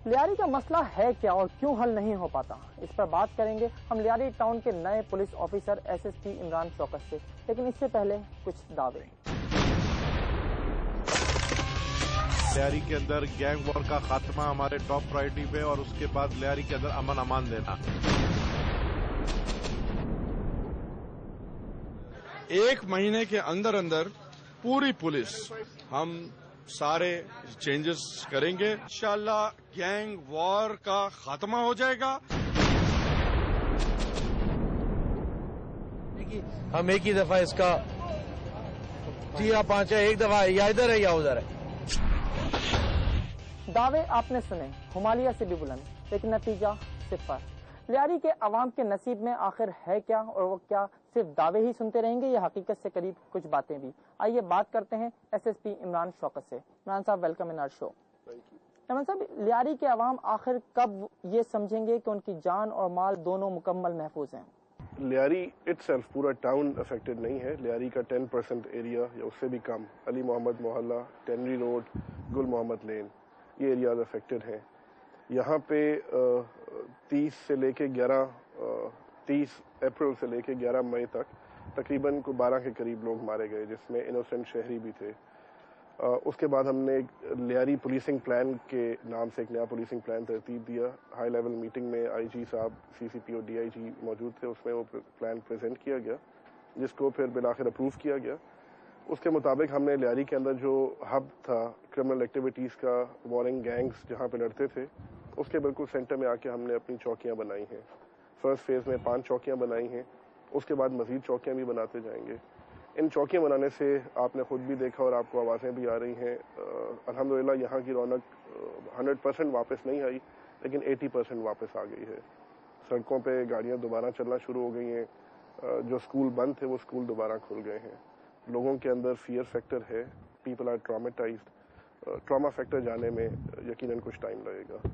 لیاری کا مسئلہ ہے کیا اور کیوں حل نہیں ہو پاتا، اس پر بات کریں گے ہم لیاری ٹاؤن کے نئے police officer S S P Imran Shaukat سے، لیکن اس سے پہلے کچھ دعوے۔ لیاری کے اندر گینگ وار کا خاتمہ ہمارے ٹاپ پرائرٹی پہ، اور اس کے بعد لیاری کے اندر امن امان دینا۔ ایک مہینے کے اندر اندر پوری پولیس ہم سارے چینجز کریں گے، انشاءاللہ گینگ وار کا خاتمہ ہو جائے گا۔ ہم ایک ہی دفعہ اس کا 4-5 ہے، ایک دفعہ یا ادھر ہے یا ادھر ہے۔ دعوے آپ نے سنے ہمالیہ سے بھی بلند، لیکن نتیجہ صفر۔ لیاری کے عوام کے نصیب میں آخر ہے کیا، اور وہ کیا صرف دعوے ہی سنتے رہیں گے یا حقیقت سے قریب کچھ باتیں بھی؟ آئیے بات کرتے ہیں S S P Imran Shaukat سے۔ عمران صاحب ویلکم ان آور شو۔ عمران صاحب، لیاری کے عوام آخر کب یہ سمجھیں گے کہ ان کی جان اور مال دونوں مکمل محفوظ ہیں؟ لیاری اٹ سیلف پورا ٹاؤن افیکٹڈ نہیں ہے، لیاری کا 10% ایریا یا اس سے بھی کم، علی محمد محلہ، ٹینری روڈ، گل محمد لین، یہ ایریاز افیکٹڈ ہیں۔ یہاں پہ 30 اپریل سے لے کے 11 مئی تک تقریباً 12 کے قریب لوگ مارے گئے، جس میں انوسینٹ شہری بھی تھے۔ اس کے بعد ہم نے لیاری پولیسنگ پلان کے نام سے ایک نیا پولیسنگ پلان ترتیب دیا۔ ہائی لیول میٹنگ میں آئی جی صاحب، سی سی پی اور ڈی آئی جی موجود تھے، اس میں وہ پلان پریزنٹ کیا گیا، جس کو پھر بالآخر اپروو کیا گیا۔ اس کے مطابق ہم نے لیاری کے اندر جو ہب تھا کرمنل ایکٹیویٹیز کا، وارنگ گینگز جہاں پہ لڑتے تھے، اس کے بالکل سینٹر میں آ کے ہم نے اپنی چوکیاں بنائی ہیں۔ فرسٹ فیز میں 5 چوکیاں بنائی ہیں، اس کے بعد مزید چوکیاں بھی بناتے جائیں گے۔ ان چوکیاں بنانے سے آپ نے خود بھی دیکھا اور آپ کو آوازیں بھی آ رہی ہیں، الحمدللہ یہاں کی رونق 100% واپس نہیں آئی، لیکن 80% واپس آ گئی ہے۔ سڑکوں پہ گاڑیاں دوبارہ چلنا شروع ہو گئی ہیں، جو اسکول بند تھے وہ اسکول دوبارہ کھل گئے ہیں۔ لوگوں کے اندر فیئر فیکٹر ہے، پیپل آر ٹرامیٹائزڈ، ٹراما فیکٹر جانے میں یقیناً کچھ ٹائم لگے گا۔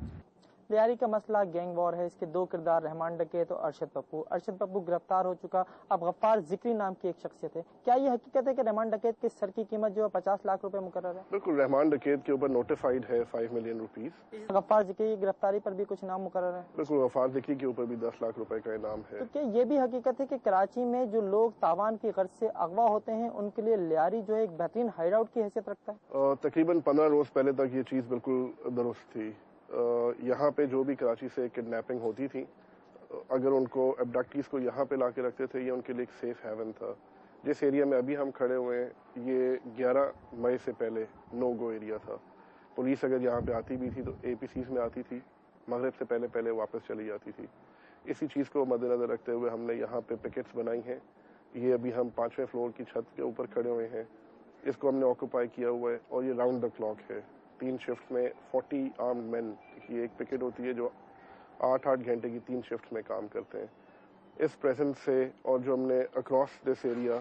لیاری کا مسئلہ گینگ وار ہے، اس کے 2 کردار رحمان ڈکیت اور ارشد پپو۔ ارشد پپو گرفتار ہو چکا، اب غفار ذکری نام کی ایک شخصیت ہے۔ کیا یہ حقیقت ہے کہ رحمان ڈکیت کی سر کی قیمت جو ہے 50 لاکھ روپے مقرر ہے؟ بالکل، رحمان ڈکیت کے اوپر نوٹیفائڈ ہے 5 ملین روپیز۔ غفار ذکری کی گرفتاری پر بھی کچھ انعام مقرر ہے؟ بالکل، غفار ذکری کے اوپر بھی 10 لاکھ روپے کا انعام ہے۔ تو کیا یہ بھی حقیقت ہے کہ کراچی میں جو لوگ تاوان کی غرض سے اغوا ہوتے ہیں ان کے لیے لیاری جو ہے ایک بہترین ہائیڈ آؤٹ کی حیثیت رکھتا ہے؟ تقریباً 15 روز پہلے تک یہ چیز بالکل درست تھی۔ یہاں پہ جو بھی کراچی سے کڈنیپنگ ہوتی تھی، اگر ان کو ابڈکٹیز کو یہاں پہ لا کے رکھتے تھے، یہ ان کے لیے ایک سیف ہیون تھا۔ جس ایریا میں ابھی ہم کھڑے ہوئے ہیں، یہ 11 مئی سے پہلے نو گو ایریا تھا۔ پولیس اگر یہاں پہ آتی بھی تھی تو اے پی سیز میں آتی تھی، مغرب سے پہلے واپس چلی جاتی تھی۔ اسی چیز کو مد نظر رکھتے ہوئے ہم نے یہاں پہ پکٹس بنائی ہیں۔ یہ ابھی ہم 5ویں فلور کی چھت کے اوپر کھڑے ہوئے ہیں، اس کو ہم نے آکوپائی کیا ہوا ہے، اور یہ راؤنڈ دا کلاک ہے۔ 3 شفٹ میں 40 آرمڈ مین، یہ ایک پکٹ ہوتی ہے جو 8 گھنٹے کی 3 شفٹ میں کام کرتے ہیں۔ اس پریزنس سے، اور جو ہم نے اکراس دس ایریا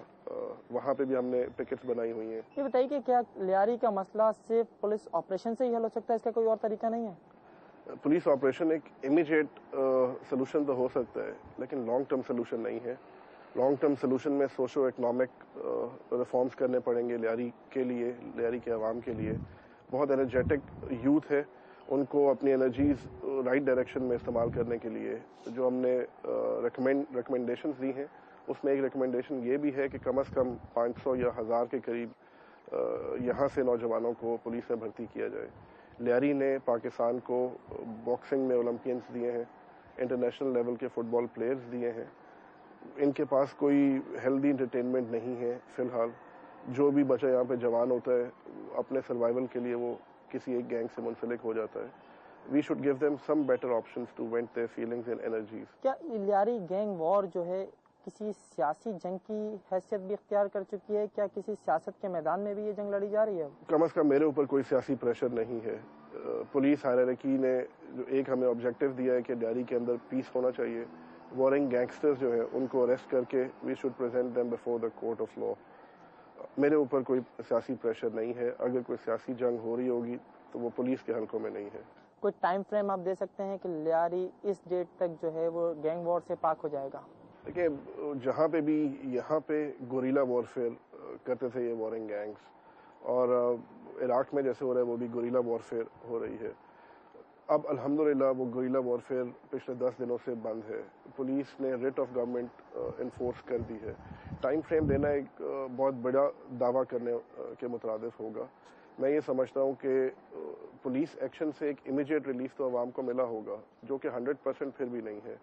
وہاں پہ بھی ہم نے پکٹس بنائی ہوئی ہیں۔ یہ بتائیے کہ کیا لیاری کا مسئلہ صرف پولیس آپریشن سے ہی حل ہو سکتا ہے، اس کا کوئی اور طریقہ نہیں ہے؟ پولیس آپریشن ایک امیڈیٹ سولوشن تو ہو سکتا ہے، لیکن لانگ ٹرم سولوشن نہیں ہے۔ لانگ ٹرم سولوشن میں سوشو اکنامک ریفارمز کرنے پڑیں گے لیاری کے لیے، لیاری کے عوام کے لیے۔ بہت انرجیٹک یوتھ ہے، ان کو اپنی انرجیز رائٹ ڈائریکشن میں استعمال کرنے کے لیے جو ہم نے ریکمنڈیشنز دی ہیں، اس میں ایک ریکمنڈیشن یہ بھی ہے کہ کم از کم 500 یا 1000 کے قریب یہاں سے نوجوانوں کو پولیس میں بھرتی کیا جائے۔ لیاری نے پاکستان کو باکسنگ میں اولمپئنز دیے ہیں، انٹرنیشنل لیول کے فٹ بال پلیئرز دیے ہیں۔ ان کے پاس کوئی ہیلدی انٹرٹینمنٹ نہیں ہے فی الحال۔ جو بھی بچہ یہاں پہ جوان ہوتا ہے، اپنے سروائیول کے لیے وہ کسی ایک گینگ سے منسلک ہو جاتا ہے۔ We should give them some better options to vent their feelings and energies. کیا لیاری گینگ وار جو ہے کسی سیاسی جنگ کی حیثیت بھی اختیار کر چکی ہے؟ کیا کسی سیاست کے میدان میں بھی یہ جنگ لڑی جا رہی ہے؟ کم از کم میرے اوپر کوئی سیاسی پریشر نہیں ہے۔ پولیس ہائرارکی نے جو ایک ہمیں آبجیکٹو دیا ہے کہ لیاری کے اندر پیس ہونا چاہیے، وارنگ گینگسٹرز جو ہیں ان کو اریسٹ کر کے we should present them before the court of law. میرے اوپر کوئی سیاسی پریشر نہیں ہے۔ اگر کوئی سیاسی جنگ ہو رہی ہوگی تو وہ پولیس کے حلقوں میں نہیں ہے۔ کوئی ٹائم فریم آپ دے سکتے ہیں کہ لیاری اس ڈیٹ تک جو ہے وہ گینگ وار سے پاک ہو جائے گا؟ دیکھیں، جہاں پہ بھی یہاں پہ گوریلا وارفیئر کرتے تھے یہ وارنگ گینگز، اور عراق میں جیسے ہو رہا ہے وہ بھی گوریلا وارفیئر ہو رہی ہے۔ اب الحمدللہ وہ گوریلا وارفیئر پچھلے 10 دنوں سے بند ہے. پولیس نے ریٹ آف گورنمنٹ انفورس کر دی ہے. ٹائم فریم دینا ایک بہت بڑا دعویٰ کرنے کے مترادف ہوگا. میں یہ سمجھتا ہوں کہ پولیس ایکشن سے ایک امیڈیٹ ریلیف تو عوام کو ملا ہوگا، جو کہ 100% پھر بھی نہیں ہے.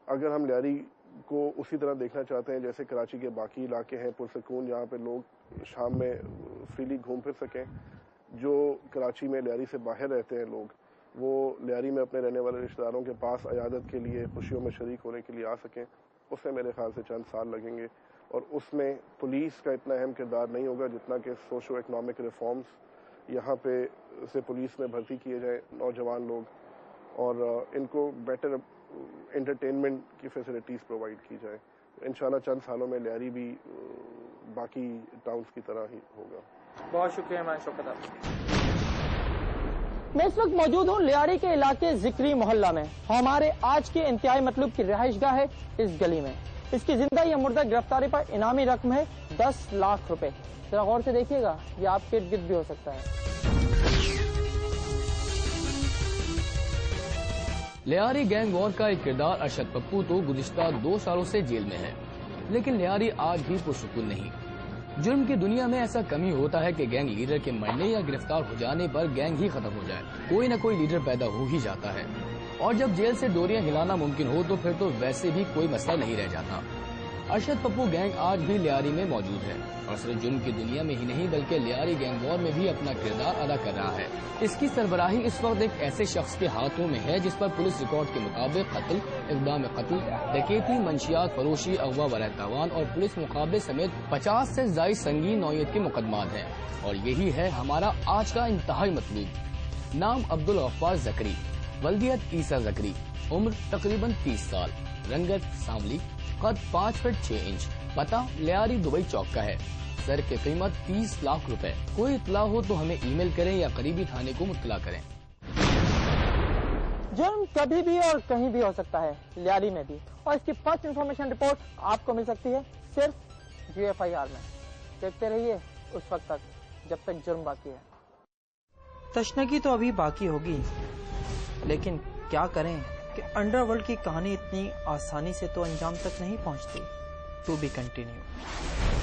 اگر ہم لیاری کو اسی طرح دیکھنا چاہتے ہیں جیسے کراچی کے باقی علاقے ہیں پرسکون، جہاں پہ لوگ شام میں فریلی گھوم پھر سکیں، جو کراچی میں لیاری سے باہر رہتے ہیں لوگ، وہ لیاری میں اپنے رہنے والے رشتہ داروں کے پاس عیادت کے لیے، خوشیوں میں شریک ہونے کے لیے آ سکیں، اس میں میرے خیال سے چند سال لگیں گے. اور اس میں پولیس کا اتنا اہم کردار نہیں ہوگا جتنا کہ سوشو اکنامک ریفارمز یہاں پہ سے پولیس میں بھرتی کیے جائیں نوجوان لوگ، اور ان کو بیٹر انٹرٹینمنٹ کی فیسلٹیز پرووائڈ کی جائیں. انشاءاللہ چند سالوں میں لیاری بھی باقی ٹاؤنز کی طرح ہی ہوگا. بہت شکریہ میں شوکت آپ. میں اس وقت موجود ہوں لیاری کے علاقے ذکری محلہ میں. ہمارے آج کے انتہائی مطلوب کی رہائش گاہ ہے اس گلی میں. اس کی زندہ یا مردہ گرفتاری پر انعامی رقم ہے 10 لاکھ روپے. ذرا غور سے دیکھیے گا، یہ آپ کے ارد گرد بھی ہو سکتا ہے. لیاری گینگ وار کا ایک کردار ارشد پپو تو گزشتہ 2 سالوں سے جیل میں ہے، لیکن لیاری آج بھی پرسکون نہیں. جرم کی دنیا میں ایسا کم ہی ہوتا ہے کہ گینگ لیڈر کے مرنے یا گرفتار ہو جانے پر گینگ ہی ختم ہو جائے. کوئی نہ کوئی لیڈر پیدا ہو ہی جاتا ہے، اور جب جیل سے ڈوریاں ہلانا ممکن ہو تو پھر تو ویسے بھی کوئی مسئلہ نہیں رہ جاتا. ارشد پپو گینگ آج بھی لیاری میں موجود ہے، اور صرف جرم کی دنیا میں ہی نہیں بلکہ لیاری گینگ وار میں بھی اپنا کردار ادا کر رہا ہے. اس کی سربراہی اس وقت ایک ایسے شخص کے ہاتھوں میں ہے جس پر پولیس ریکارڈ کے مطابق قتل، اقدام قتل، ڈکیتی، منشیات فروشی، اغوا ورائے تاوان اور پولیس مقابلے سمیت 50 سے زائد سنگین نوعیت کے مقدمات ہیں. اور یہی ہے ہمارا آج کا انتہائی مطلوب. نام عبدالغفار زکری، ولدیت عیسیٰ زکری، عمر تقریباً 30 سال، رنگت سانولی، قد 5 فٹ 6 انچ، پتہ لیاری دبئی چوک کا ہے. سر کی قیمت 30 لاکھ روپے. کوئی اطلاع ہو تو ہمیں ای میل کریں یا قریبی تھانے کو مطلع کریں. جرم کبھی بھی اور کہیں بھی ہو سکتا ہے، لیاری میں بھی، اور اس کی فرسٹ انفارمیشن رپورٹ آپ کو مل سکتی ہے صرف GFIR میں. دیکھتے رہیے اس وقت تک جب تک جرم باقی ہے. تشنگی تو ابھی باقی ہوگی، لیکن کیا کریں کہ انڈر ورلڈ کی کہانی اتنی آسانی سے تو انجام تک نہیں پہنچتی. To be continue.